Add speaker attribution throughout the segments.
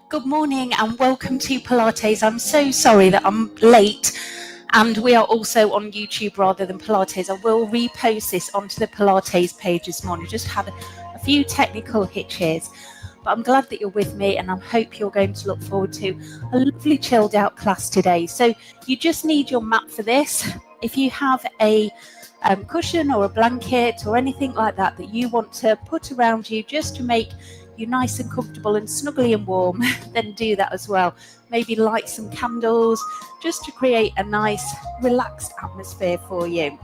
Speaker 1: Good morning and welcome to Pilates. I'm so sorry that I'm late and we are also on YouTube rather than Pilates. I will repost this onto the Pilates page this morning. Just had a few technical hitches, but I'm glad that you're with me and I hope you're going to look forward to a lovely chilled out class today. So you just need your mat for this. If you have a cushion or a blanket or anything like that that you want to put around you just to make you nice and comfortable and snuggly and warm, then do that as well. Maybe light some candles just to create a nice relaxed atmosphere for you.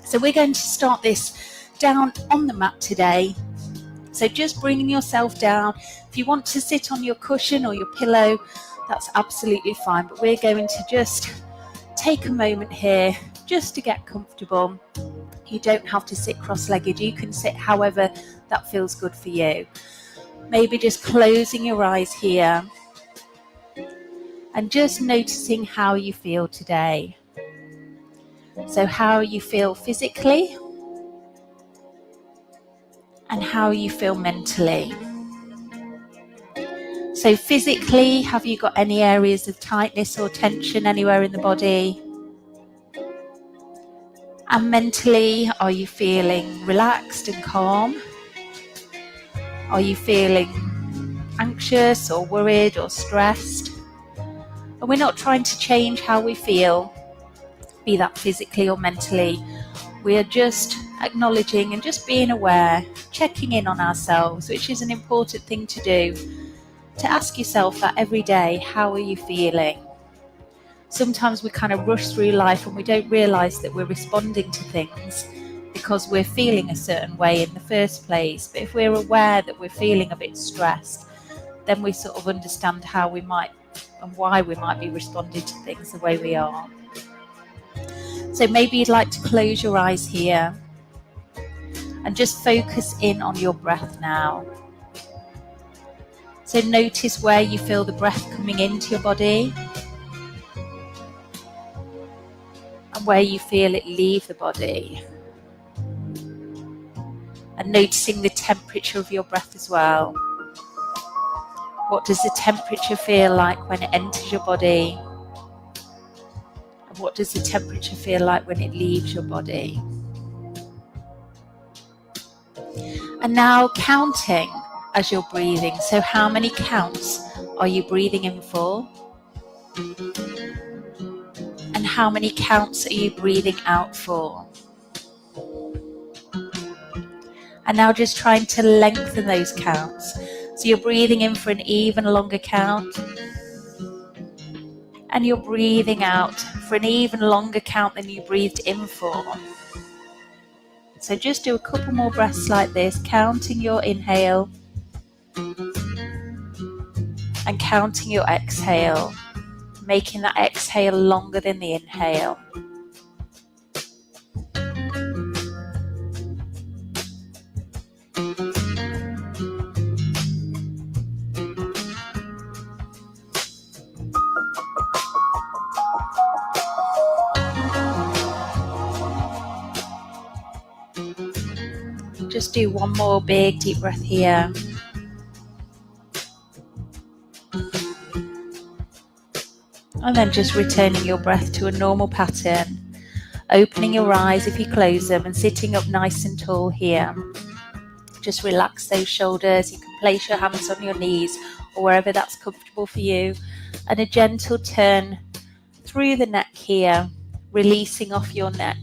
Speaker 1: So we're going to start this down on the mat today. So just bringing yourself down. If you want to sit on your cushion or your pillow, that's absolutely fine, but we're going to just take a moment here just to get comfortable. You don't have to sit cross-legged. You can sit however that feels good for you. Maybe just closing your eyes here and just noticing how you feel today. So how you feel physically and how you feel mentally. So physically, have you got any areas of tightness or tension anywhere in the body? And mentally, are you feeling relaxed and calm? Are you feeling anxious or worried or stressed? And we're not trying to change how we feel, be that physically or mentally. We are just acknowledging and just being aware, checking in on ourselves, which is an important thing to do. To ask yourself that every day, how are you feeling? Sometimes we kind of rush through life and we don't realise that we're responding to things because we're feeling a certain way in the first place. But if we're aware that we're feeling a bit stressed, then we sort of understand how we might and why we might be responding to things the way we are. So maybe you'd like to close your eyes here and just focus in on your breath now. So notice where you feel the breath coming into your body and where you feel it leave the body. And noticing the temperature of your breath as well. What does the temperature feel like when it enters your body? And what does the temperature feel like when it leaves your body? And now counting as you're breathing. So how many counts are you breathing in for? And how many counts are you breathing out for? And now just trying to lengthen those counts. So you're breathing in for an even longer count. And you're breathing out for an even longer count than you breathed in for. So just do a couple more breaths like this, counting your inhale and counting your exhale, making that exhale longer than the inhale. Just do one more big deep breath here. And then just returning your breath to a normal pattern. Opening your eyes if you close them and sitting up nice and tall here. Just relax those shoulders. You can place your hands on your knees or wherever that's comfortable for you. And a gentle turn through the neck here, releasing off your neck.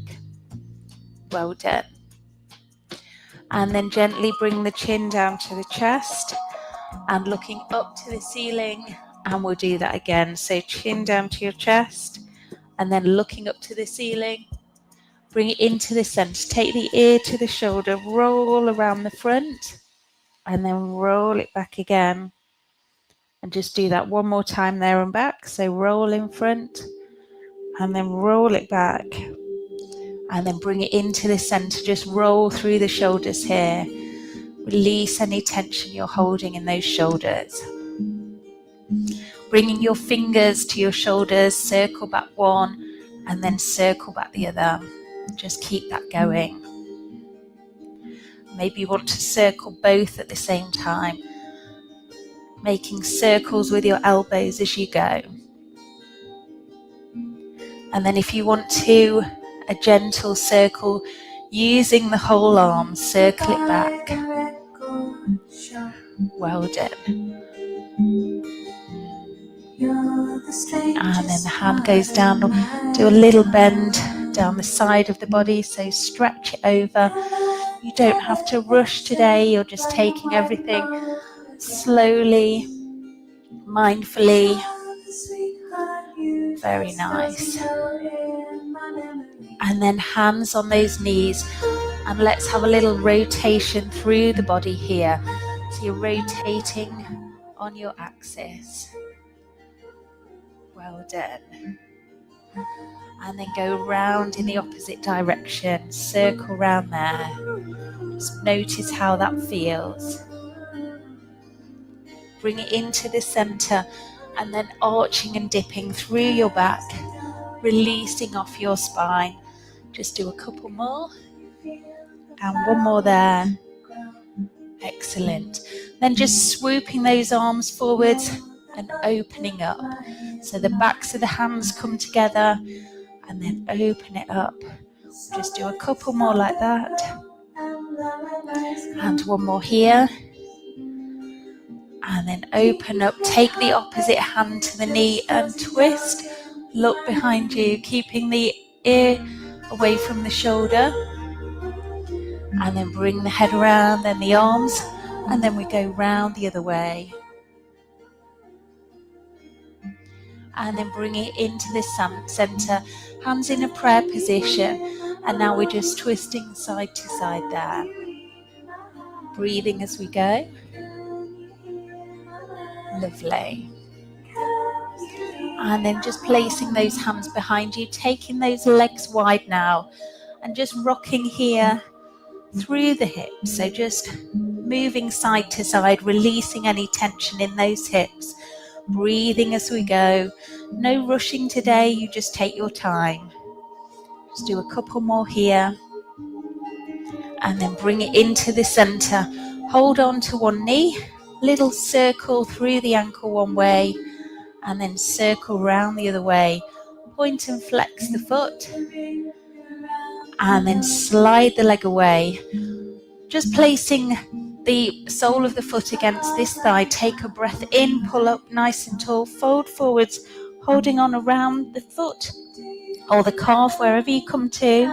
Speaker 1: Well done. And then gently bring the chin down to the chest and looking up to the ceiling. And we'll do that again. So chin down to your chest and then looking up to the ceiling. Bring it into the center. Take the ear to the shoulder, roll around the front and then roll it back again. And just do that one more time there and back. So roll in front and then roll it back. And then bring it into the center. Just roll through the shoulders here. Release any tension you're holding in those shoulders. Bringing your fingers to your shoulders, circle back one and then circle back the other. Just keep that going. Maybe you want to circle both at the same time. making circles with your elbows as you go. And then if you want to, a gentle circle using the whole arm, circle it back. Well done. And then the hand goes down, do a little bend down the side of the body, so stretch it over. You don't have to rush today, you're just taking everything slowly, mindfully. Very nice. And then hands on those knees, and let's have a little rotation through the body here. So you're rotating on your axis. Well done. And then go round in the opposite direction, circle round there. Just notice how that feels. Bring it into the center, and then arching and dipping through your back, releasing off your spine. Just do a couple more, and one more there. Excellent. Then just swooping those arms forwards and opening up. So the backs of the hands come together, and then open it up. Just do a couple more like that. And one more here. And then open up, take the opposite hand to the knee and twist. Look behind you, keeping the ear away from the shoulder. And then bring the head around, then the arms, and then we go round the other way. And then bring it into the center, hands in a prayer position. And now we're just twisting side to side there. Breathing as we go. Lovely. And then just placing those hands behind you, taking those legs wide now, and just rocking here through the hips. So just moving side to side, releasing any tension in those hips. Breathing as we go. No rushing today, you just take your time. Just do a couple more here. And then bring it into the center. Hold on to one knee. Little circle through the ankle one way. And then circle round the other way. Point and flex the foot. And then slide the leg away. Just placing the sole of the foot against this thigh. Take a breath in, pull up nice and tall, fold forwards, holding on around the foot or the calf, wherever you come to.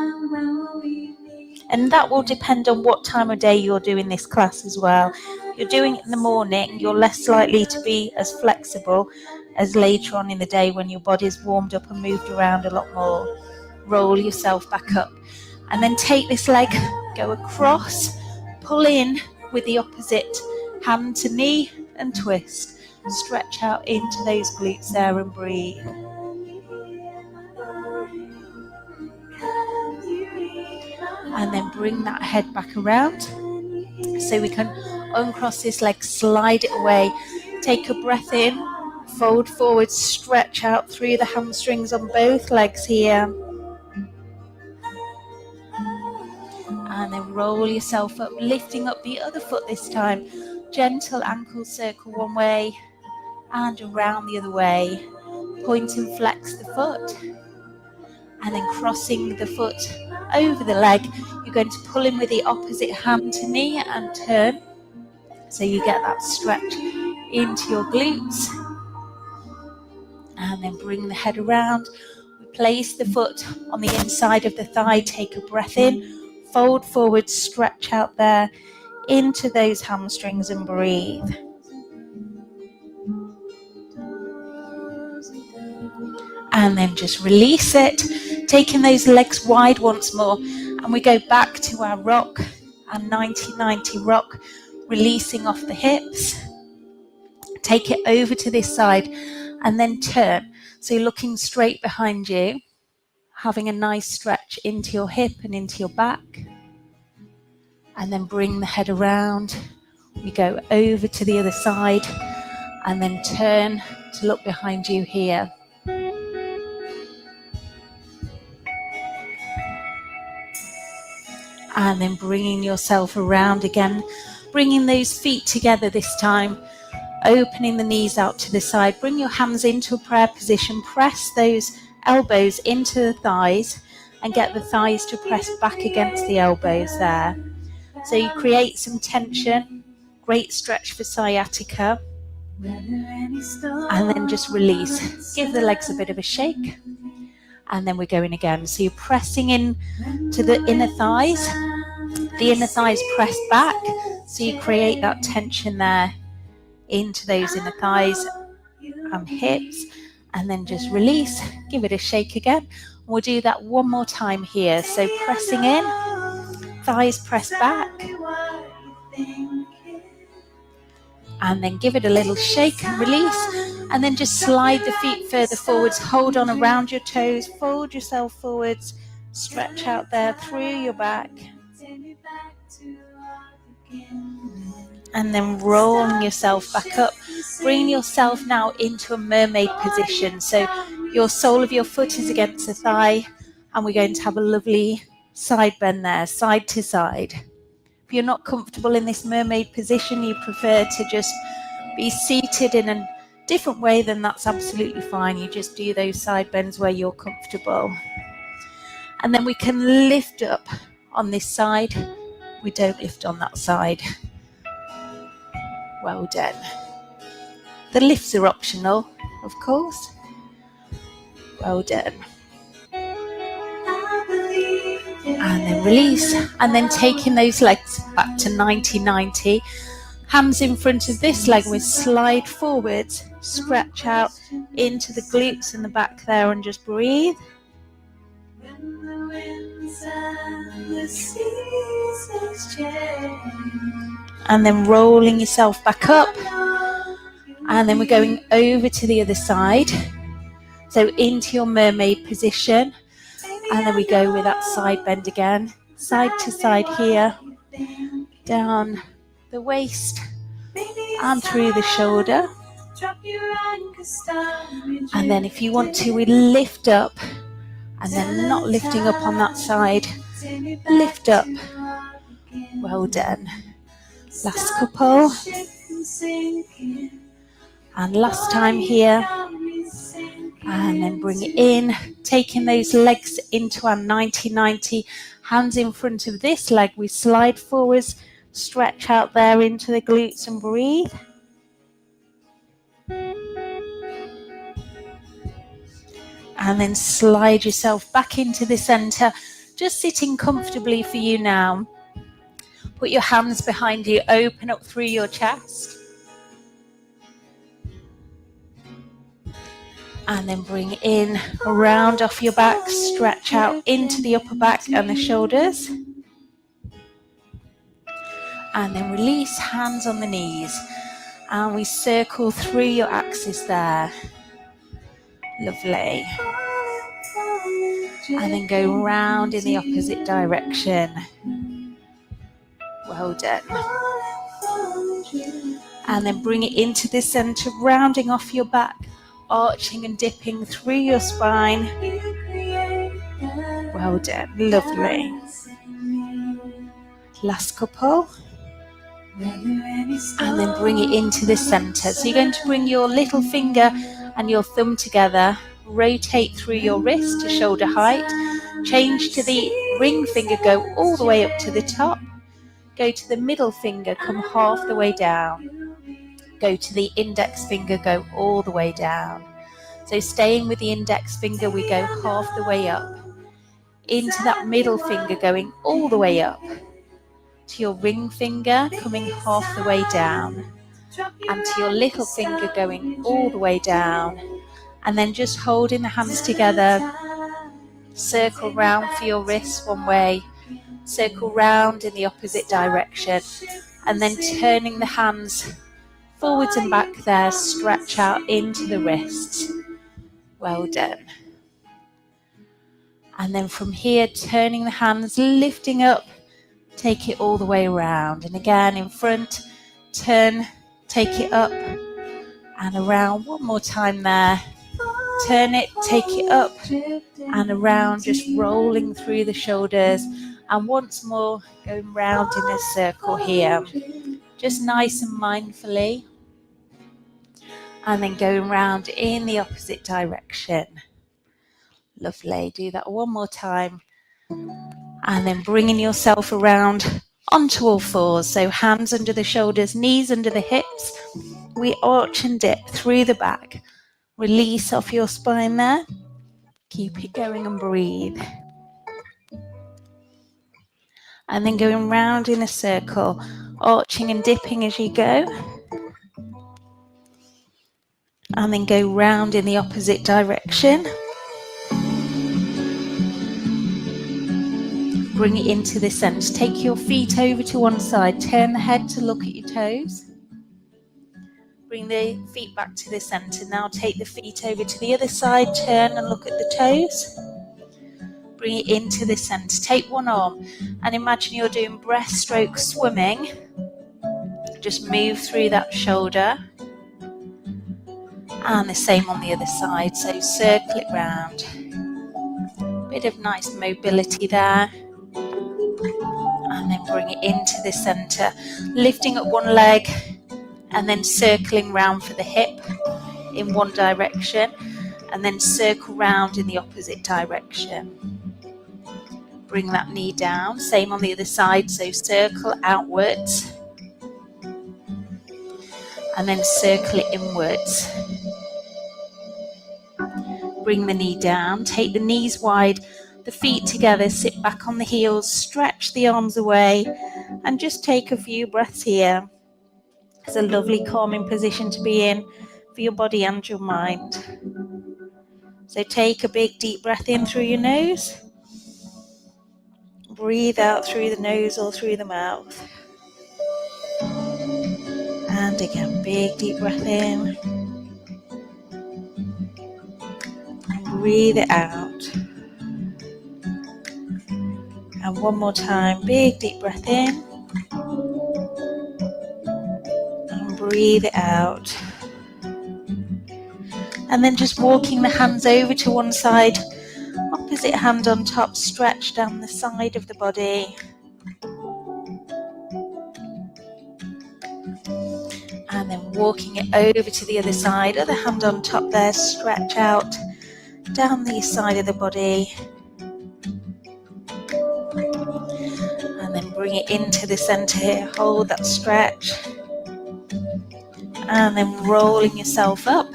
Speaker 1: And that will depend on what time of day you're doing this class as well. If you're doing it in the morning, you're less likely to be as flexible as later on in the day when your body's warmed up and moved around a lot more. Roll yourself back up. And then take this leg, go across, pull in with the opposite hand to knee and twist. Stretch out into those glutes there and breathe. And then bring that head back around. So we can uncross this leg, slide it away. Take a breath in, fold forward, stretch out through the hamstrings on both legs here. And then roll yourself up, lifting up the other foot this time. Gentle ankle circle one way and around the other way. Point and flex the foot. And then crossing the foot over the leg, you're going to pull in with the opposite hand to knee and turn. So you get that stretch into your glutes. And then bring the head around. We place the foot on the inside of the thigh. Take a breath in. Fold forward, stretch out there into those hamstrings and breathe. And then just release it, taking those legs wide once more. And we go back to our rock, our 90-90 rock, releasing off the hips. Take it over to this side and then turn. So you're looking straight behind you, having a nice stretch into your hip and into your back. And then bring the head around. We go over to the other side and then turn to look behind you here. And then bringing yourself around again, bringing those feet together this time opening the knees out to the side. Bring your hands into a prayer position. Press those elbows into the thighs and get the thighs to press back against the elbows there. So you create some tension. Great stretch for sciatica. And then just release. Give the legs a bit of a shake. And then we're going again. So you're pressing in to the inner thighs. The inner thighs press back. So you create that tension there into those inner thighs and hips. And then just release. Give it a shake again. We'll do that one more time here. So pressing in. Thighs press back. And then give it a little shake and release. And then just slide the feet further forwards. Hold on around your toes. Fold yourself forwards. Stretch out there through your back. And then rolling yourself back up. Bring yourself now into a mermaid position. So your sole of your foot is against the thigh. And we're going to have a lovely side bend there, side to side. If you're not comfortable in this mermaid position, you prefer to just be seated in a different way, then that's absolutely fine. You just do those side bends where you're comfortable. And then we can lift up on this side. We don't lift on that side. Well done. The lifts are optional, of course. Well done. And then release. And then taking those legs back to 90-90. Hands in front of this leg, we slide forwards, stretch out into the glutes in the back there and just breathe. And then rolling yourself back up. And then we're going over to the other side. So into your mermaid position. And then we go with that side bend again. Side to side here. Down the waist and through the shoulder. And then if you want to, we lift up. And then not lifting up on that side. Lift up. Well done. Last couple. And last time here. And then bring it in. Taking those legs into our 90-90. Hands in front of this leg. We slide forwards. Stretch out there into the glutes and breathe. And then slide yourself back into the center. Just sitting comfortably for you now. Put your hands behind you. Open up through your chest. And then bring in, round off your back, stretch out into the upper back and the shoulders. And then release, hands on the knees. And we circle through your axis there. Lovely. And then go round in the opposite direction. Well done. And then bring it into the center, rounding off your back. Arching and dipping through your spine. Well done, lovely. Last couple. And then bring it into the center. So you're going to bring your little finger and your thumb together. Rotate through your wrist to shoulder height. Change to the ring finger, go all the way up to the top. Go to the middle finger, come half the way down. Go to the index finger, go all the way down. So staying with the index finger, we go half the way up. Into that middle finger, going all the way up. To your ring finger, coming half the way down. And to your little finger, going all the way down. And then just holding the hands together. Circle round for your wrists one way. Circle round in the opposite direction. And then turning the hands forwards and back there, stretch out into the wrists. Well done. And then from here, turning the hands, lifting up, take it all the way around. And again, in front, turn, take it up and around. One more time there. Turn it, take it up and around, just rolling through the shoulders. And once more, going round in a circle here. Just nice and mindfully. and then going round in the opposite direction. Lovely. Do that one more time. And then bringing yourself around onto all fours. So hands under the shoulders, knees under the hips. We arch and dip through the back. Release off your spine there. Keep it going and breathe. And then going round in a circle, arching and dipping as you go. And then go round in the opposite direction. Bring it into the centre. Take your feet over to one side. Turn the head to look at your toes. Bring the feet back to the centre. Now take the feet over to the other side. Turn and look at the toes. Bring it into the centre. Take one arm and imagine you're doing breaststroke swimming. Just move through that shoulder. And the same on the other side. So circle it round. Bit of nice mobility there. And then bring it into the centre. Lifting up one leg and then circling round for the hip in one direction. And then circle round in the opposite direction. Bring that knee down. Same on the other side. So circle outwards. And then circle it inwards. Bring the knee down. Take the knees wide. The feet together. Sit back on the heels. Stretch the arms away. And just take a few breaths here. It's a lovely calming position to be in for your body and your mind. So take a big deep breath in through your nose. Breathe out through the nose or through the mouth. And again, big deep breath in. And breathe it out. And one more time, big deep breath in. And breathe it out. And then just walking the hands over to one side. Opposite hand on top, stretch down the side of the body. And then walking it over to the other side, other hand on top there, stretch out down the side of the body. And then bring it into the center here, hold that stretch. And then rolling yourself up,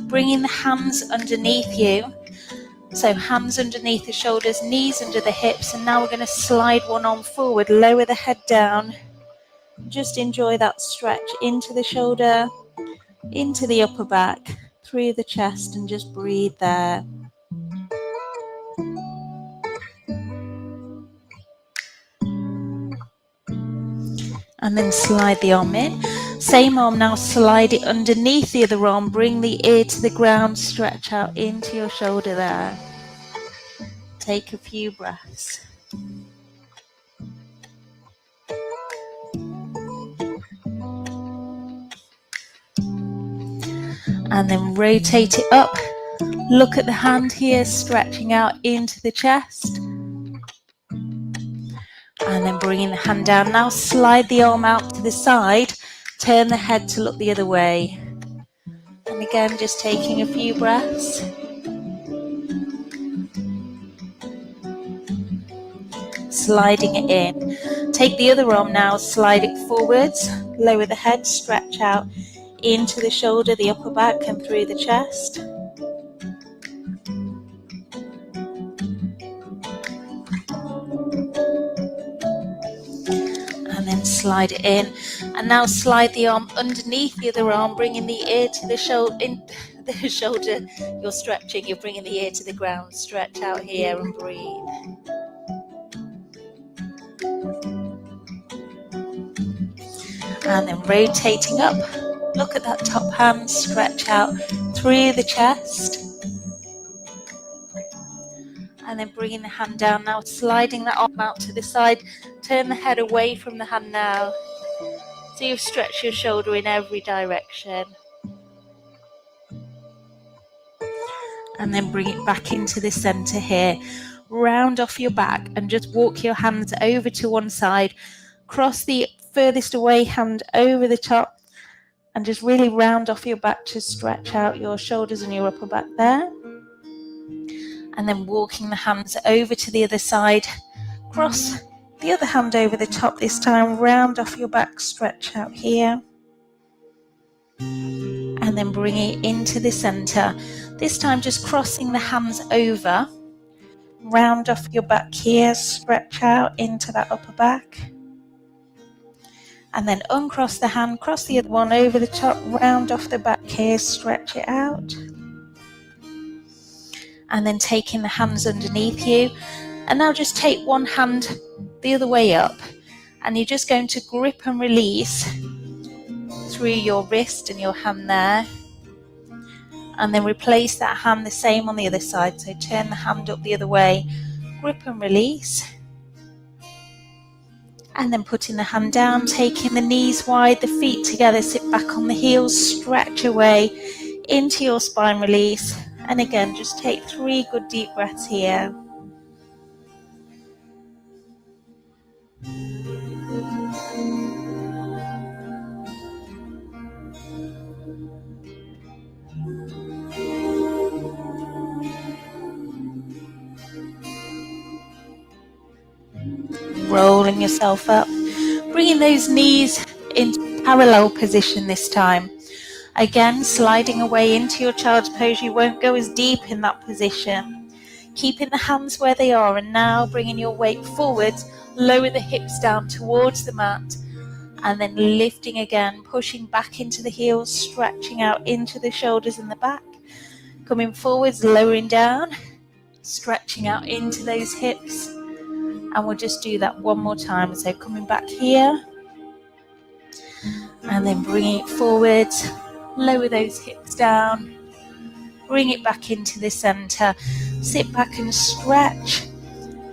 Speaker 1: bringing the hands underneath you. So hands underneath the shoulders, knees under the hips, and now we're going to slide one arm forward, lower the head down. Just enjoy that stretch into the shoulder, into the upper back, through the chest, and just breathe there. And then slide the arm in. Same arm now, slide it underneath the other arm, bring the ear to the ground, stretch out into your shoulder there. Take a few breaths. And then rotate it up. Look at the hand here, stretching out into the chest. And then bringing the hand down. Now slide the arm out to the side. Turn the head to look the other way. And again, just taking a few breaths. Sliding it in. Take the other arm now, slide it forwards. Lower the head, stretch out into the shoulder, the upper back, and through the chest. And then slide it in. And now slide the arm underneath the other arm, bringing the ear to the shoulder. In the shoulder, you're stretching, you're bringing the ear to the ground. Stretch out here and breathe. And then rotating up. Look at that top hand, stretch out through the chest. And then bringing the hand down now, sliding that arm out to the side. Turn the head away from the hand now. So you've stretched your shoulder in every direction. And then bring it back into the center here. Round off your back and just walk your hands over to one side. Cross the furthest away hand over the top. And just really round off your back to stretch out your shoulders and your upper back there. And then walking the hands over to the other side. Cross the other hand over the top this time. Round off your back, stretch out here. And then bring it into the center. This time just crossing the hands over. Round off your back here, stretch out into that upper back. And then uncross the hand, cross the other one over the top, round off the back here, stretch it out. And then taking the hands underneath you. And now just take one hand the other way up. And you're just going to grip and release through your wrist and your hand there. And then replace that hand the same on the other side. So turn the hand up the other way, grip and release. And then putting the hand down, taking the knees wide, the feet together, sit back on the heels, stretch away into your spine, release. And again, just take 3 good deep breaths here. Rolling yourself up, bringing those knees into parallel position this time. Again, sliding away into your child's pose. You won't go as deep in that position. Keeping the hands where they are, and now bringing your weight forwards, lower the hips down towards the mat, and then lifting again, pushing back into the heels, stretching out into the shoulders and the back. Coming forwards, lowering down, stretching out into those hips. And we'll just do that one more time. So coming back here, and then bringing it forwards, lower those hips down, bring it back into the center, sit back and stretch,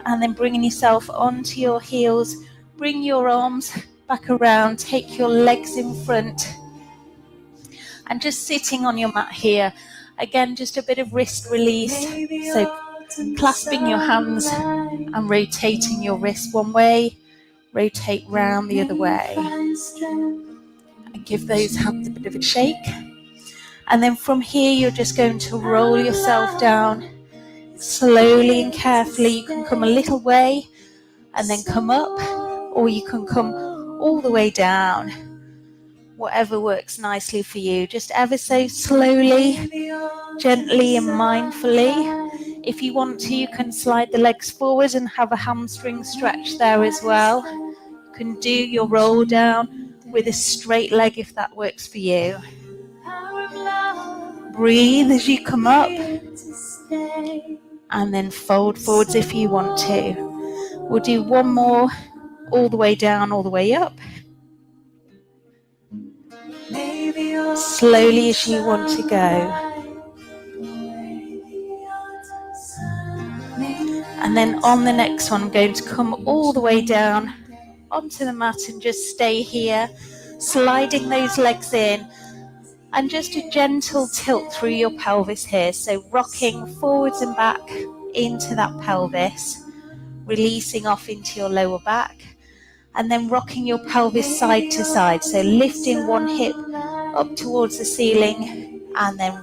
Speaker 1: and then bringing yourself onto your heels, bring your arms back around, take your legs in front, and just sitting on your mat here. Again, just a bit of wrist release, so clasping your hands and rotating your wrist one way, rotate round the other way, and give those hands a bit of a shake. And then from here, you're just going to roll yourself down slowly and carefully. You can come a little way and then come up, or you can come all the way down, whatever works nicely for you. Just ever so slowly, gently and mindfully. If you want to, you can slide the legs forward and have a hamstring stretch there as well. You can do your roll down with a straight leg if that works for you. Breathe as you come up, and then fold forwards if you want to. We'll do one more, all the way down, all the way up. Slowly as you want to go. And then on the next one, I'm going to come all the way down onto the mat and just stay here, sliding those legs in, and just a gentle tilt through your pelvis here. So rocking forwards and back into that pelvis, releasing off into your lower back, and then rocking your pelvis side to side. So lifting one hip up towards the ceiling, and then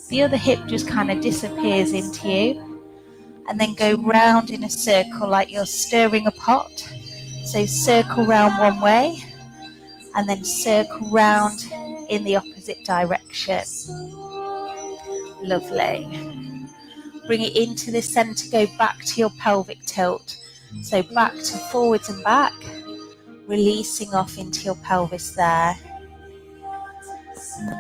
Speaker 1: the other hip just kind of disappears into you. And then go round in a circle like you're stirring a pot. So circle round one way, and then circle round in the opposite direction. Lovely. Bring it into the center, go back to your pelvic tilt. So back to forwards and back, releasing off into your pelvis there.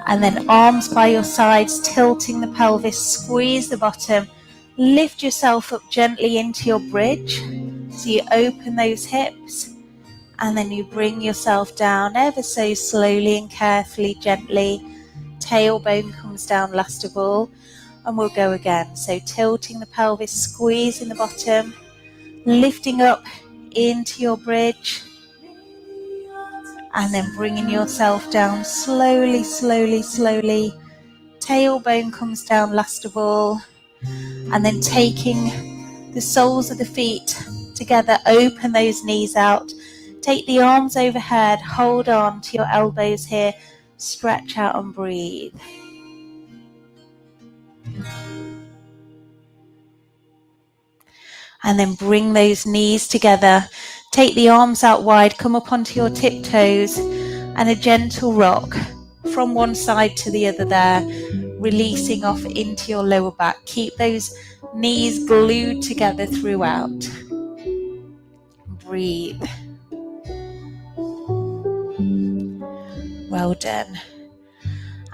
Speaker 1: And then arms by your sides, tilting the pelvis, squeeze the bottom. Lift yourself up gently into your bridge. So you open those hips, and then you bring yourself down ever so slowly and carefully, gently. Tailbone comes down last of all, and we'll go again. So tilting the pelvis, squeezing the bottom, lifting up into your bridge, and then bringing yourself down slowly, slowly, slowly. Tailbone comes down last of all. And then taking the soles of the feet together, open those knees out. Take the arms overhead, hold on to your elbows here. Stretch out and breathe. And then bring those knees together. Take the arms out wide, come up onto your tiptoes, and a gentle rock from one side to the other there, releasing off into your lower back. Keep those knees glued together throughout. Breathe. Well done.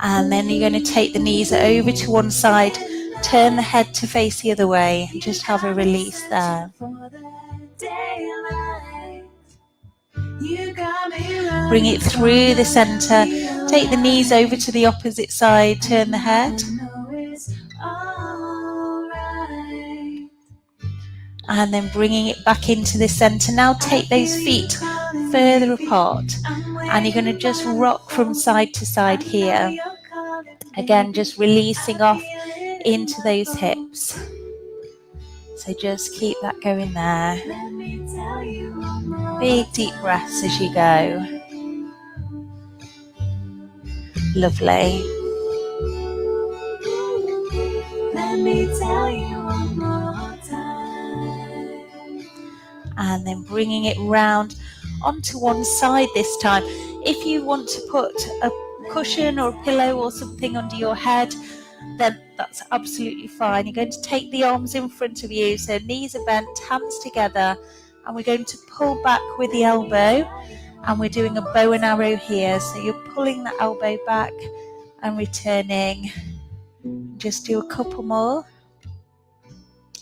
Speaker 1: And then you're going to take the knees over to one side, turn the head to face the other way, and just have a release there. Bring it through the center. Take the knees over to the opposite side, turn the head. And then bringing it back into the center. Now take those feet further apart. And you're going to just rock from side to side here. Again, just releasing off into those hips. So just keep that going there. Big deep breaths as you go. Lovely. Let me tell you one more time. And then bringing it round onto one side this time. If you want to put a cushion or a pillow or something under your head, then that's absolutely fine. You're going to take the arms in front of you, so knees are bent, hands together, and we're going to pull back with the elbow, and we're doing a bow and arrow here. So you're pulling the elbow back and returning. Just do a couple more,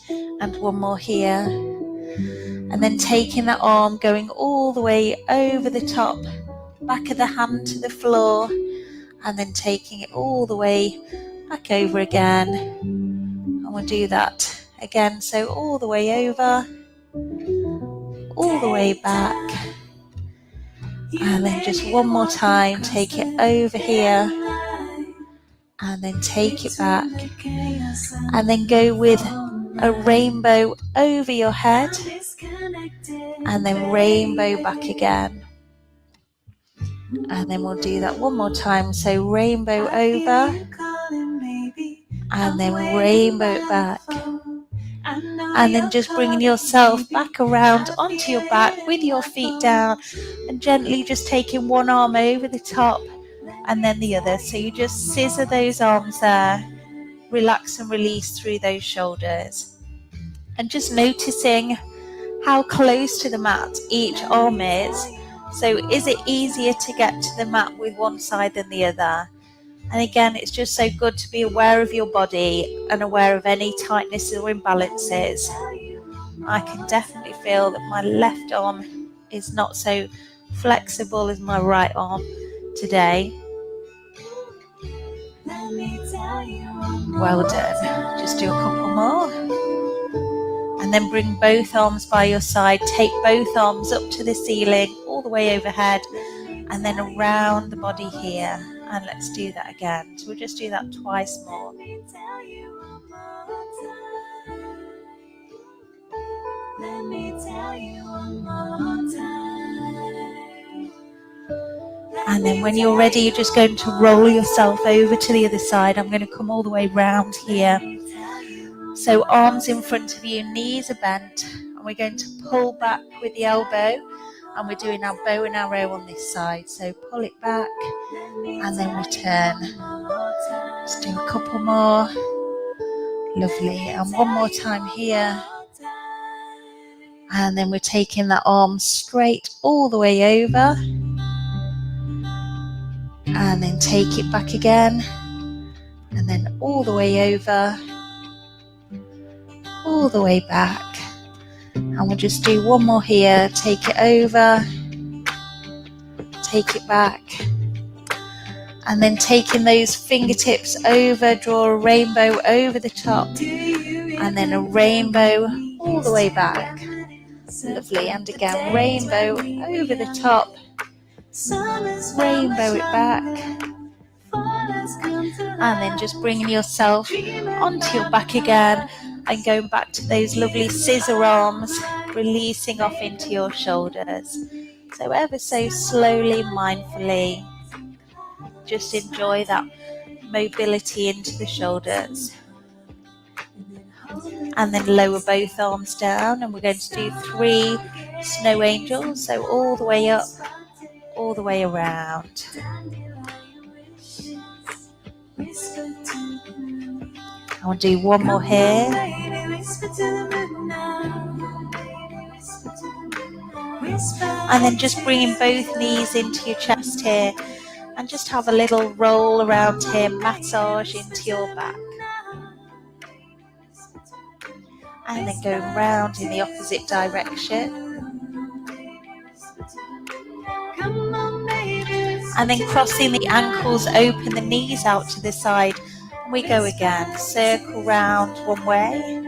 Speaker 1: and one more here, and then taking that arm, going all the way over the top, back of the hand to the floor, and then taking it all the way back over again. And we'll do that again, so all the way over, all the way back, and then just one more time, take it over here, and then take it back, and then go with a rainbow over your head, and then rainbow back again. And then we'll do that one more time, so rainbow over, and then rainbow it back, and then just bringing yourself back around onto your back with your feet down, and gently just taking one arm over the top and then the other. So you just scissor those arms there, relax and release through those shoulders, and just noticing how close to the mat each arm is. So is it easier to get to the mat with one side than the other? And again, it's just so good to be aware of your body and aware of any tightness or imbalances. I can definitely feel that my left arm is not so flexible as my right arm today. Well done. Just do a couple more. And then bring both arms by your side. Take both arms up to the ceiling, all the way overhead, and then around the body here. And let's do that again. So we'll just do that twice more. Let me tell you one more time. And then when you're ready, you're just going to roll yourself over to the other side. I'm going to come all the way round here. So arms in front of you, knees are bent, and we're going to pull back with the elbow, and we're doing our bow and arrow on this side. So pull it back and then return. Just do a couple more. Lovely. And one more time here. And then we're taking that arm straight all the way over, and then take it back again, and then all the way over, all the way back. And we'll just do one more here. Take it over, take it back, and then taking those fingertips over, draw a rainbow over the top, and then a rainbow all the way back. Lovely. And again, rainbow over the top, rainbow it back, and then just bringing yourself onto your back again and going back to those lovely scissor arms, releasing off into your shoulders. So ever so slowly, mindfully, just enjoy that mobility into the shoulders. And then lower both arms down, and we're going to do 3 snow angels, so all the way up, all the way around. I'll do one more here. And then just bringing both knees into your chest here, and just have a little roll around here, massage into your back. And then going round in the opposite direction. And then crossing the ankles, open the knees out to the side. And we go again, circle round one way.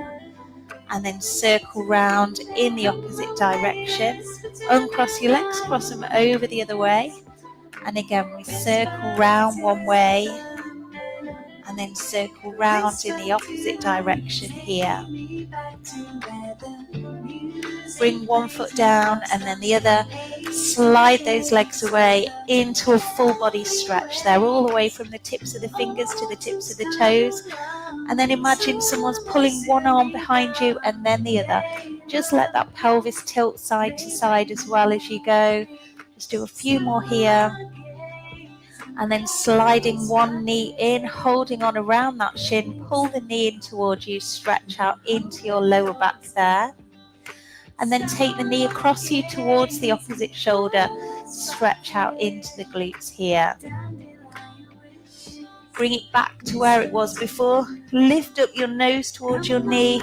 Speaker 1: And then circle round in the opposite direction. Uncross your legs, cross them over the other way. And again, we circle round one way. And then circle round in the opposite direction here. Bring one foot down and then the other. Slide those legs away into a full body stretch there, all the way from the tips of the fingers to the tips of the toes. And then imagine someone's pulling one arm behind you and then the other. Just let that pelvis tilt side to side as well as you go. Just do a few more here. And then sliding one knee in, holding on around that shin, pull the knee in towards you, stretch out into your lower back there. And then take the knee across you towards the opposite shoulder, stretch out into the glutes here. Bring it back to where it was before. Lift up your nose towards your knee,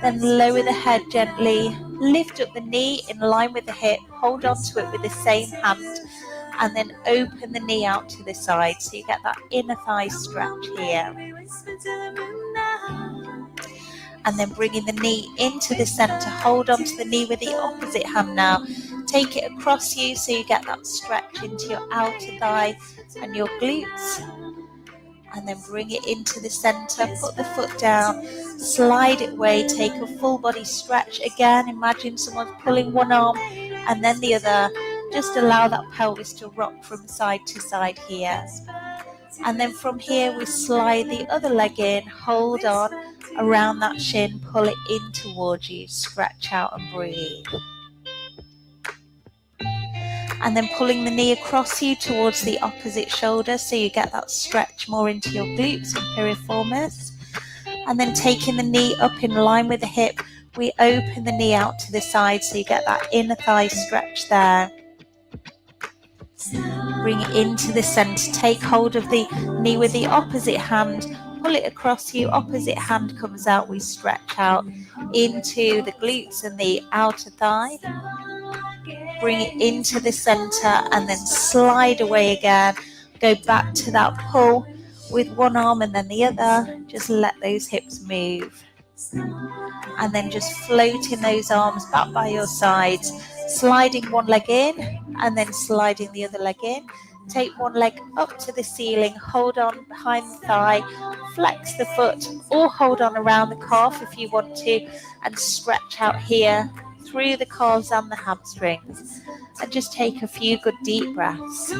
Speaker 1: then lower the head gently. Lift up the knee in line with the hip, hold on to it with the same hand, and then open the knee out to the side so you get that inner thigh stretch here. And then bringing the knee into the center, hold on to the knee with the opposite hand now. Take it across you so you get that stretch into your outer thigh and your glutes. And then bring it into the center, put the foot down, slide it away, take a full body stretch. Again, imagine someone's pulling one arm and then the other. Just allow that pelvis to rock from side to side here. And then from here we slide the other leg in, hold on around that shin, pull it in towards you, stretch out and breathe. And then pulling the knee across you towards the opposite shoulder so you get that stretch more into your glutes and piriformis. And then taking the knee up in line with the hip, we open the knee out to the side so you get that inner thigh stretch there. Bring it into the center, take hold of the knee with the opposite hand, pull it across you, opposite hand comes out, we stretch out into the glutes and the outer thigh. Bring it into the center and then slide away again. Go back to that pull with one arm and then the other. Just let those hips move. And then just floating those arms back by your sides, sliding one leg in and then sliding the other leg in. Take one leg up to the ceiling, hold on behind the thigh, flex the foot or hold on around the calf if you want to, and stretch out here through the calves and the hamstrings. And just take a few good deep breaths.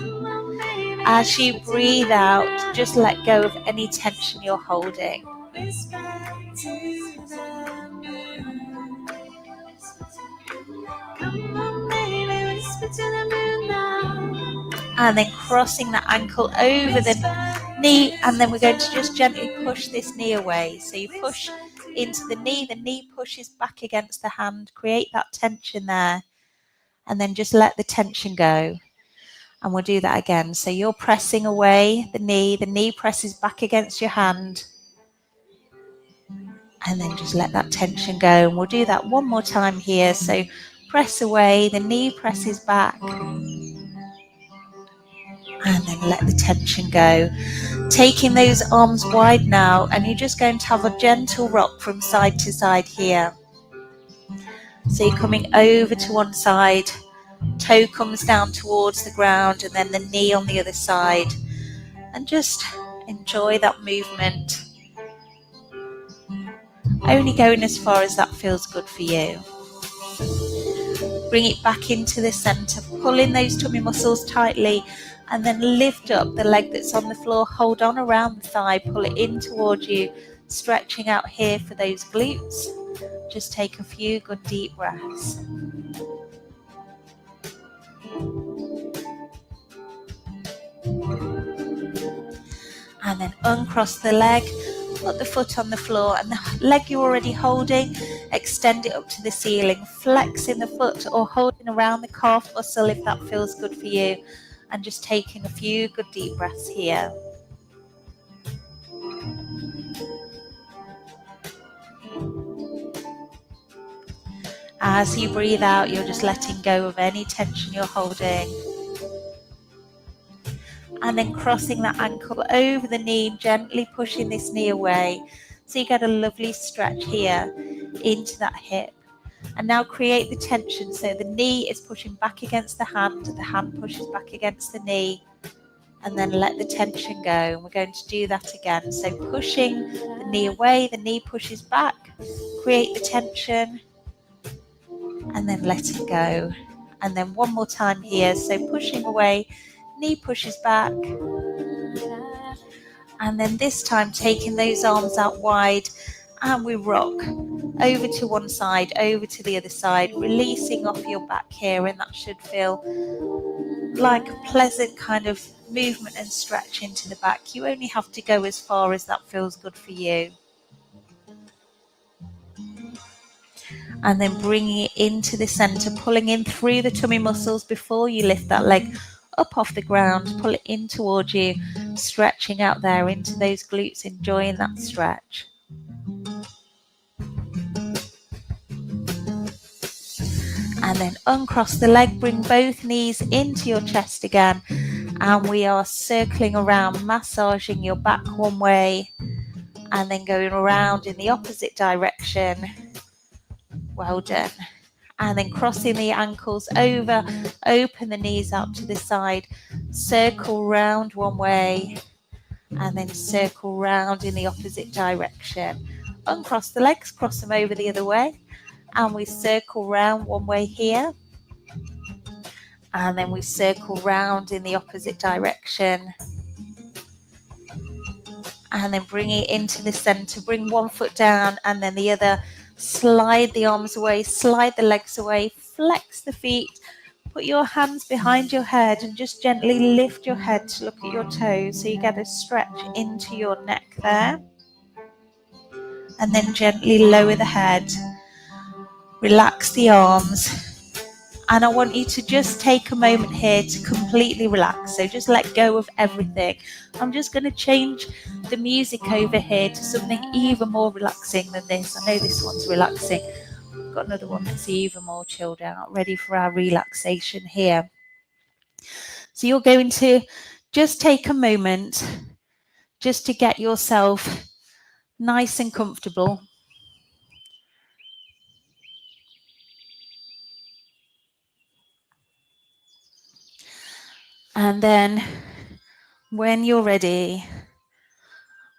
Speaker 1: As you breathe out, just let go of any tension you're holding. And then crossing that ankle over the knee, and then we're going to just gently push this knee away. So you push into the knee pushes back against the hand, create that tension there, and then just let the tension go. And we'll do that again. So you're pressing away the knee presses back against your hand, and then just let that tension go. And we'll do that one more time here. So press away, the knee presses back, and then let the tension go. Taking those arms wide now, and you're just going to have a gentle rock from side to side here. So you're coming over to one side, toe comes down towards the ground, and then the knee on the other side. And just enjoy that movement. Only going as far as that feels good for you. Bring it back into the center, pull in those tummy muscles tightly, And then lift up the leg that's on the floor, hold on around the thigh, pull it in towards you, stretching out here for those glutes. Just take a few good deep breaths. And then uncross the leg, put the foot on the floor, and the leg you're already holding, extend it up to the ceiling, flexing the foot or holding around the calf muscle if that feels good for you, and just taking a few good deep breaths here. As you breathe out, you're just letting go of any tension you're holding. And then crossing that ankle over the knee, gently pushing this knee away. So you get a lovely stretch here into that hip. And now create the tension. So the knee is pushing back against the hand pushes back against the knee. And then let the tension go. And we're going to do that again. So pushing the knee away, the knee pushes back, create the tension, and then let it go. And then one more time here. So pushing away, knee pushes back. And then this time taking those arms out wide, and we rock over to one side, over to the other side, releasing off your back here, and that should feel like a pleasant kind of movement and stretch into the back. You only have to go as far as that feels good for you. And then bringing it into the center, pulling in through the tummy muscles before you lift that leg up off the ground, pull it in towards you, stretching out there into those glutes, enjoying that stretch. And then uncross the leg, bring both knees into your chest again, and we are circling around, massaging your back one way, and then going around in the opposite direction. Well done. And then crossing the ankles over, open the knees out to the side, circle round one way, and then circle round in the opposite direction. Uncross the legs, cross them over the other way, and we circle round one way here, and then we circle round in the opposite direction, and then bring it into the center, bring one foot down and then the other, slide the arms away, slide the legs away, flex the feet, put your hands behind your head and just gently lift your head to look at your toes so you get a stretch into your neck there, and then gently lower the head, relax the arms. And I want you to just take a moment here to completely relax. So just let go of everything. I'm just going to change the music over here to something even more relaxing than this. I know this one's relaxing. I've got another one that's even more chilled out, ready for our relaxation here. So you're going to just take a moment just to get yourself nice and comfortable. And then when you're ready,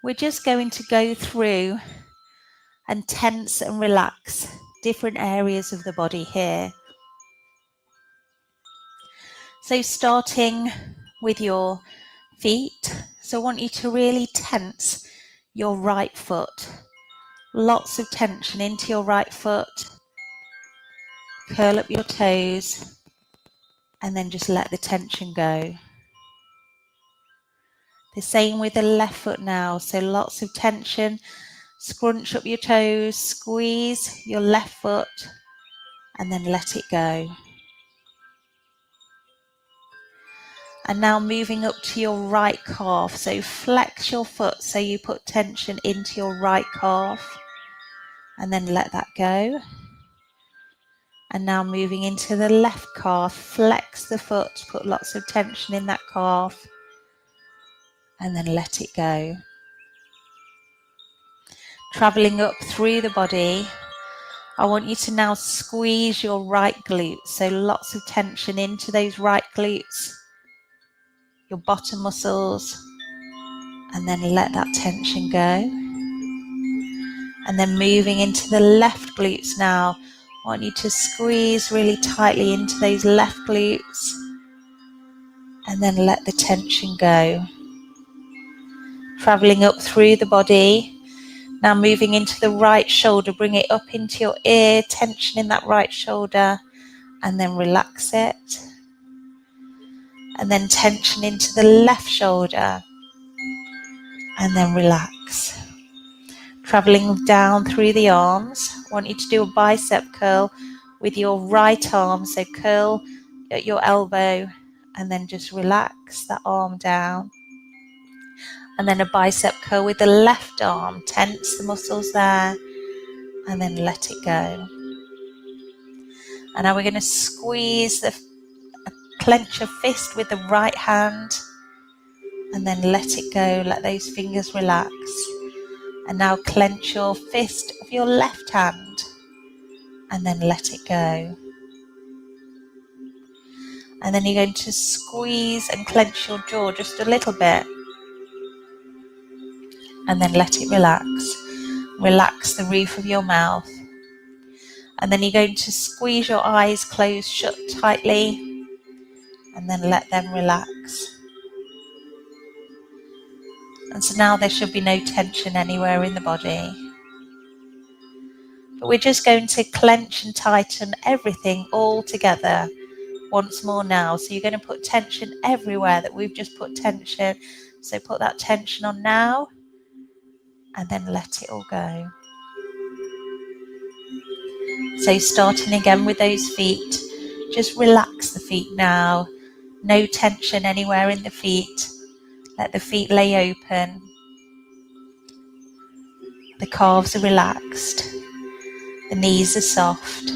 Speaker 1: we're just going to go through and tense and relax different areas of the body here. So starting with your feet. So I want you to really tense your right foot. Lots of tension into your right foot. Curl up your toes and then just let the tension go. The same with the left foot now. So lots of tension. Scrunch up your toes, squeeze your left foot and then let it go. And now moving up to your right calf. So flex your foot so you put tension into your right calf and then let that go. And now moving into the left calf, flex the foot, put lots of tension in that calf and then let it go. Traveling up through the body, I want you to now squeeze your right glute. So lots of tension into those right glutes, your bottom muscles, and then let that tension go. And then moving into the left glutes now, I want you to squeeze really tightly into those left glutes and then let the tension go. Travelling up through the body. Now moving into the right shoulder, bring it up into your ear, tension in that right shoulder, and then relax it. And then tension into the left shoulder, and then relax. Travelling down through the arms. I want you to do a bicep curl with your right arm, so curl at your elbow, and then just relax that arm down. And then a bicep curl with the left arm, tense the muscles there, and then let it go. And now we're going to squeeze clench your fist with the right hand, and then let it go, let those fingers relax. And now clench your fist of your left hand, and then let it go. And then you're going to squeeze and clench your jaw just a little bit, and then let it relax. Relax the roof of your mouth. And then you're going to squeeze your eyes closed shut tightly, and then let them relax. And so now there should be no tension anywhere in the body. But we're just going to clench and tighten everything all together once more now. So you're going to put tension everywhere that we've just put tension. So put that tension on now, and then let it all go. So starting again with those feet, just relax the feet now. No tension anywhere in the feet. Let the feet lay open. The calves are relaxed. The knees are soft.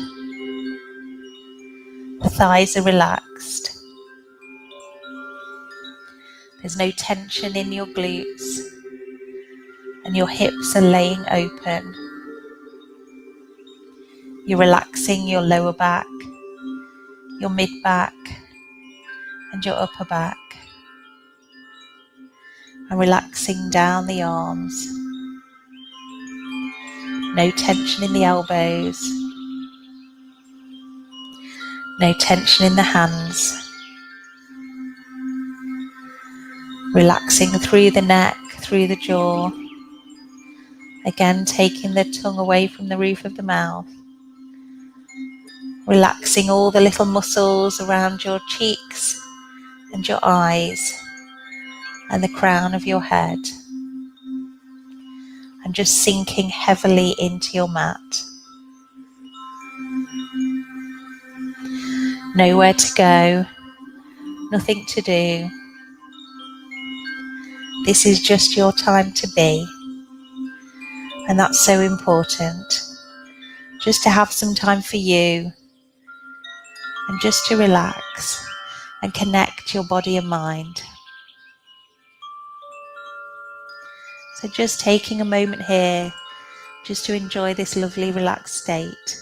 Speaker 1: The thighs are relaxed. There's no tension in your glutes. And your hips are laying open. You're relaxing your lower back, your mid back, and your upper back. And relaxing down the arms. No tension in the elbows. No tension in the hands. Relaxing through the neck, through the jaw. Again, taking the tongue away from the roof of the mouth. Relaxing all the little muscles around your cheeks and your eyes and the crown of your head. And just sinking heavily into your mat. Nowhere to go, nothing to do. This is just your time to be. And that's so important. Just to have some time for you and just to relax and connect your body and mind. So just taking a moment here just to enjoy this lovely relaxed state.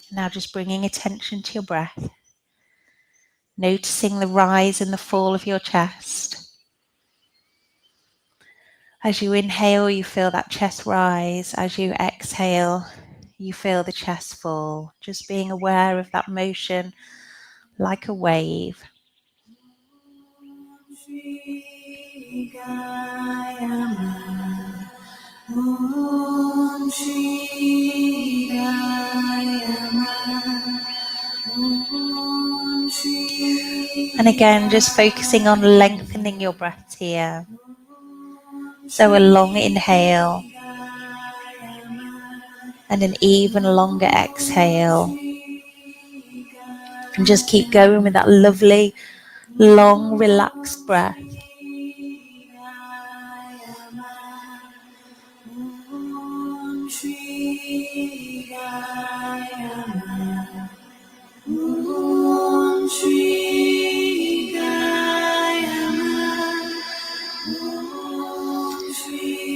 Speaker 1: Now just bringing attention to your breath. Noticing the rise and the fall of your chest. As you inhale, you feel that chest rise. As you exhale, you feel the chest fall. Just being aware of that motion like a wave. And again, just focusing on lengthening your breath here. So a long inhale and an even longer exhale. And just keep going with that lovely, long, relaxed breath.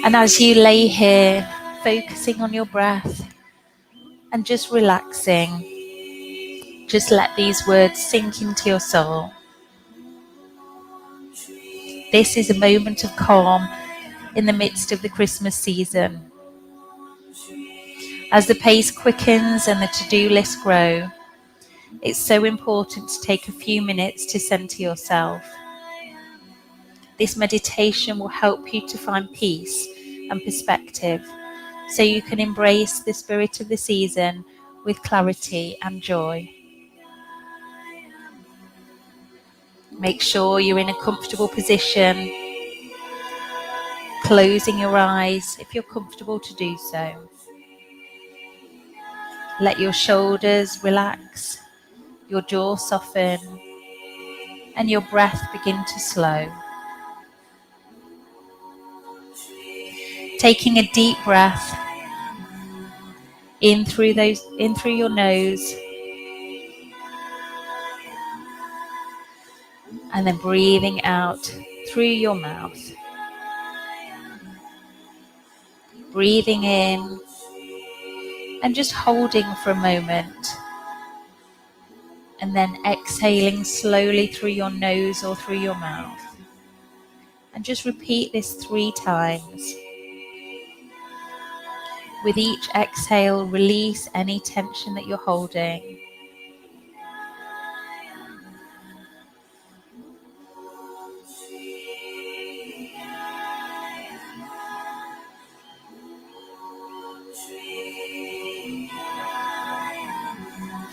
Speaker 1: And as you lay here, focusing on your breath and just relaxing, just let these words sink into your soul. This is a moment of calm in the midst of the Christmas season. As the pace quickens and the to-do lists grow, it's so important to take a few minutes to center yourself. This meditation will help you to find peace and perspective, so you can embrace the spirit of the season with clarity and joy. Make sure you're in a comfortable position, closing your eyes if you're comfortable to do so. Let your shoulders relax, your jaw soften, and your breath begin to slow. Taking a deep breath in through your nose, and then breathing out through your mouth. Breathing in and just holding for a moment, and then exhaling slowly through your nose or through your mouth. And just repeat this 3 times. With each exhale, release any tension that you're holding.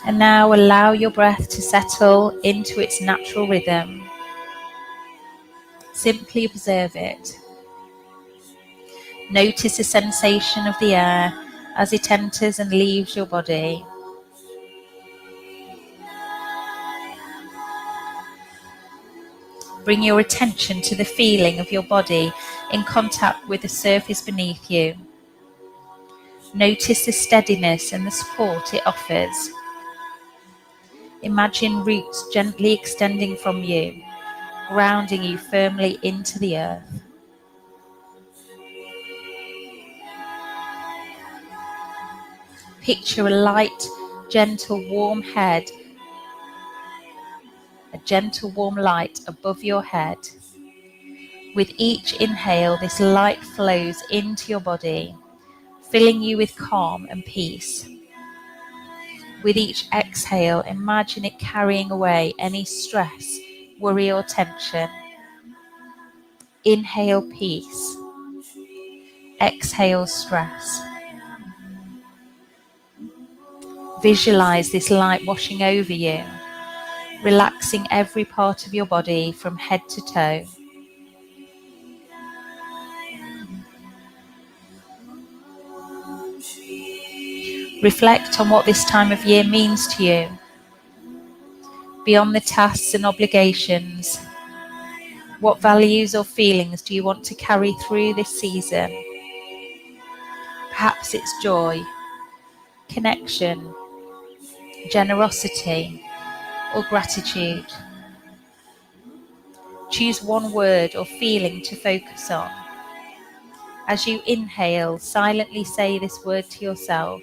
Speaker 1: And now allow your breath to settle into its natural rhythm. Simply observe it. Notice the sensation of the air as it enters and leaves your body. Bring your attention to the feeling of your body in contact with the surface beneath you. Notice the steadiness and the support it offers. Imagine roots gently extending from you, grounding you firmly into the earth. Picture a light, gentle, warm head, a gentle, warm light above your head. With each inhale, this light flows into your body, filling you with calm and peace. With each exhale, imagine it carrying away any stress, worry or tension. Inhale peace. Exhale stress. Visualize this light washing over you, relaxing every part of your body from head to toe. Reflect on what this time of year means to you. Beyond the tasks and obligations, what values or feelings do you want to carry through this season? Perhaps it's joy, connection, generosity, or gratitude. Choose one word or feeling to focus on. As you inhale, silently say this word to yourself.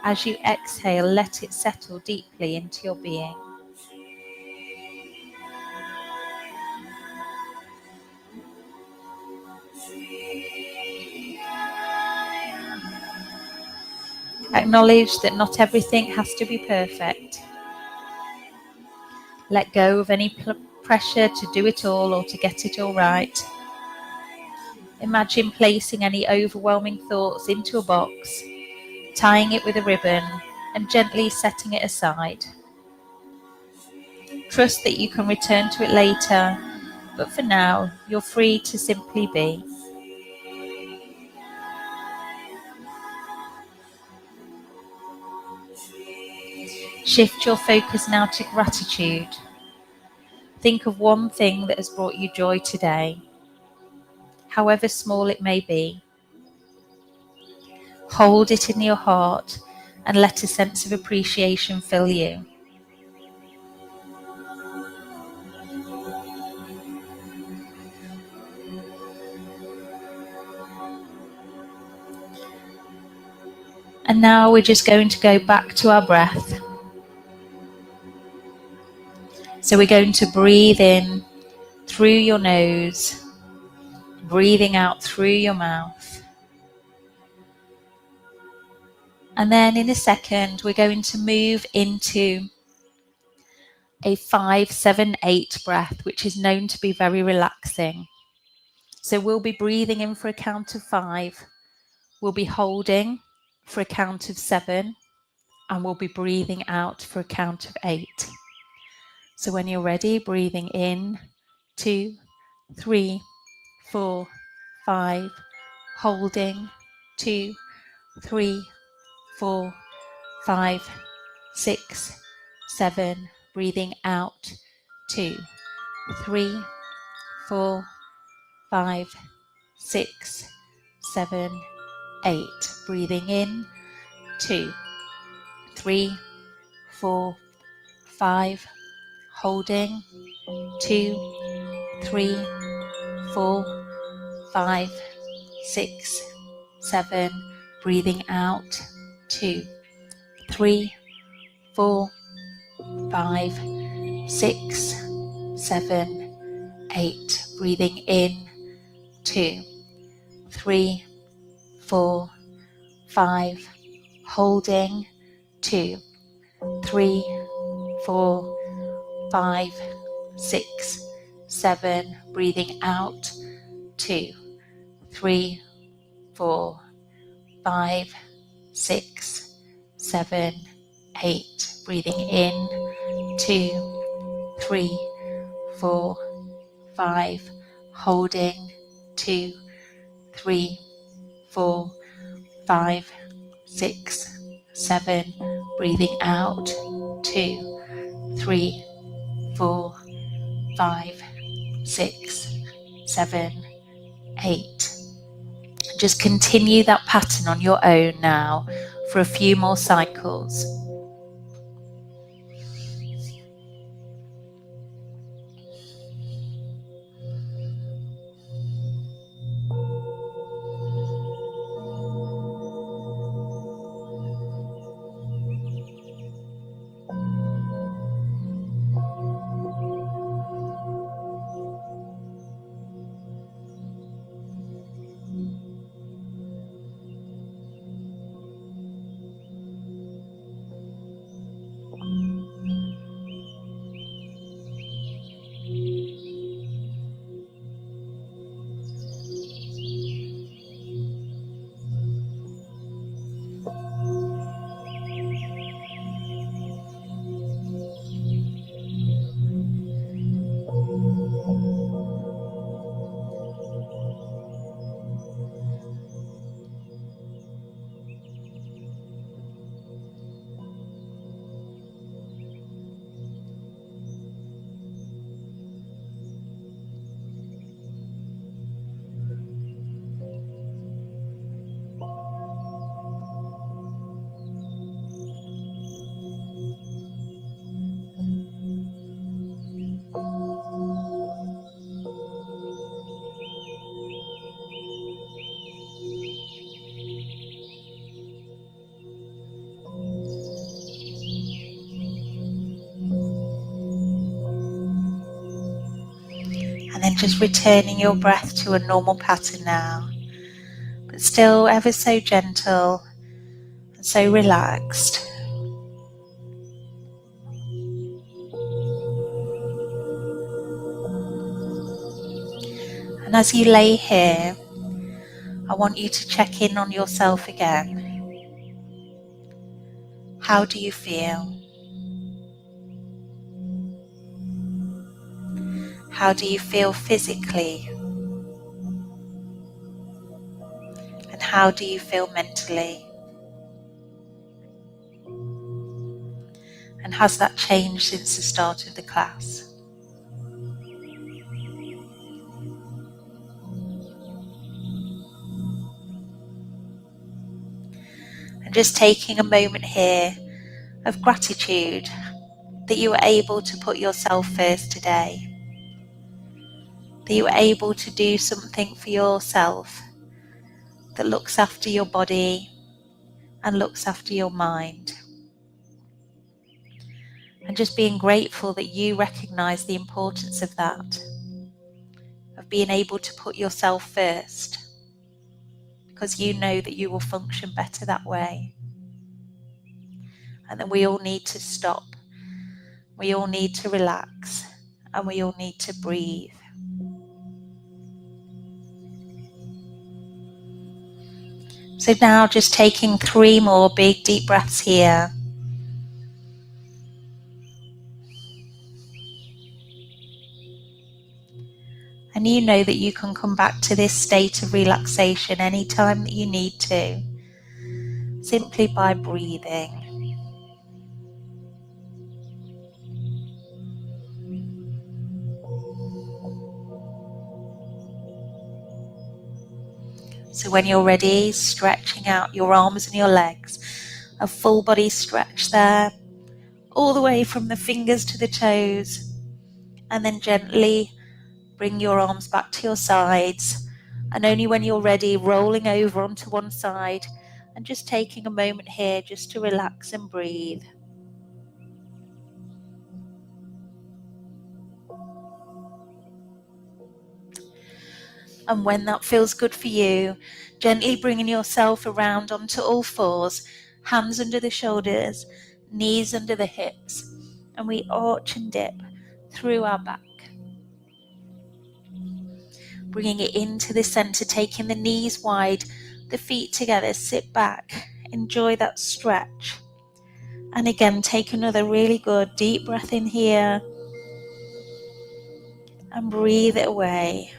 Speaker 1: As you exhale, let it settle deeply into your being. Acknowledge that not everything has to be perfect. Let go of any pressure to do it all or to get it all right. Imagine placing any overwhelming thoughts into a box, tying it with a ribbon, and gently setting it aside. Trust that you can return to it later, but for now, you're free to simply be. Shift your focus now to gratitude. Think of one thing that has brought you joy today, however small it may be. Hold it in your heart and let a sense of appreciation fill you. And now we're just going to go back to our breath. So we're going to breathe in through your nose, breathing out through your mouth. And then in a second, we're going to move into a 5-7-8 breath, which is known to be very relaxing. So we'll be breathing in for a count of 5. We'll be holding for a count of 7. And we'll be breathing out for a count of 8. So when you're ready, breathing in, 2, 3, 4, 5, holding, 2, 3, 4, 5, 6, 7, breathing out, 2, 3, 4, 5, 6, 7, 8, breathing in, 2, 3, 4, 5, holding, 2, 3, 4, 5, 6, 7, breathing out, 2, 3, 4, 5, 6, 7, 8, breathing in, 2, 3, 4, 5, holding, 2, 3, 4, 5, 6, 7, breathing out, 2, 3, 4, 5, 6, 7, 8, breathing in, 2, 3, 4, 5, holding, 2, 3, 4, 5, 6, 7, breathing out, 2, 3, 4, 5, 6, 7, 8. Just continue that pattern on your own now for a few more cycles. And then just returning your breath to a normal pattern now, but still ever so gentle and so relaxed. And as you lay here, I want you to check in on yourself again. How do you feel? How do you feel physically? And how do you feel mentally? And has that changed since the start of the class? And just taking a moment here of gratitude that you were able to put yourself first today, that you were able to do something for yourself that looks after your body and looks after your mind. And just being grateful that you recognize the importance of that, of being able to put yourself first, because you know that you will function better that way. And then we all need to stop. We all need to relax, and we all need to breathe. So now just taking 3 more big deep breaths here. And you know that you can come back to this state of relaxation anytime that you need to, simply by breathing. So when you're ready, stretching out your arms and your legs, a full body stretch there, all the way from the fingers to the toes, and then gently bring your arms back to your sides, and only when you're ready, rolling over onto one side, and just taking a moment here just to relax and breathe. And when that feels good for you, gently bringing yourself around onto all fours, hands under the shoulders, knees under the hips, and we arch and dip through our back. Bringing it into the center, taking the knees wide, the feet together, sit back, enjoy that stretch. And again, take another really good deep breath in here and breathe it away.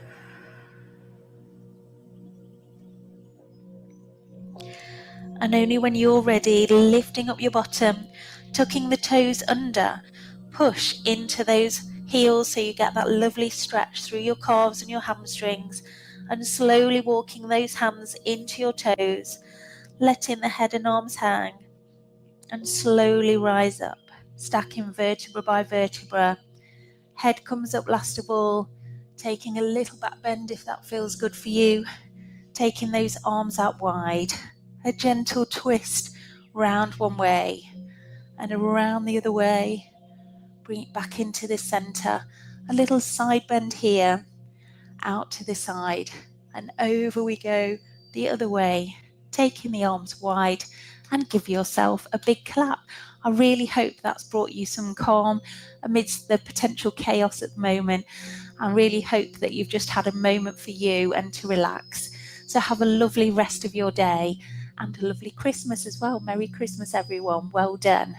Speaker 1: And only when you're ready, lifting up your bottom, tucking the toes under, push into those heels so you get that lovely stretch through your calves and your hamstrings, and slowly walking those hands into your toes, letting the head and arms hang, and slowly rise up, stacking vertebra by vertebra. Head comes up last of all, taking a little back bend if that feels good for you, taking those arms out wide, a gentle twist round one way and around the other way. Bring it back into the center, a little side bend here, out to the side, and over we go the other way, taking the arms wide, and give yourself a big clap. I really hope that's brought you some calm amidst the potential chaos at the moment. I really hope that you've just had a moment for you and to relax. So have a lovely rest of your day and a lovely Christmas as well. Merry Christmas, everyone. Well done.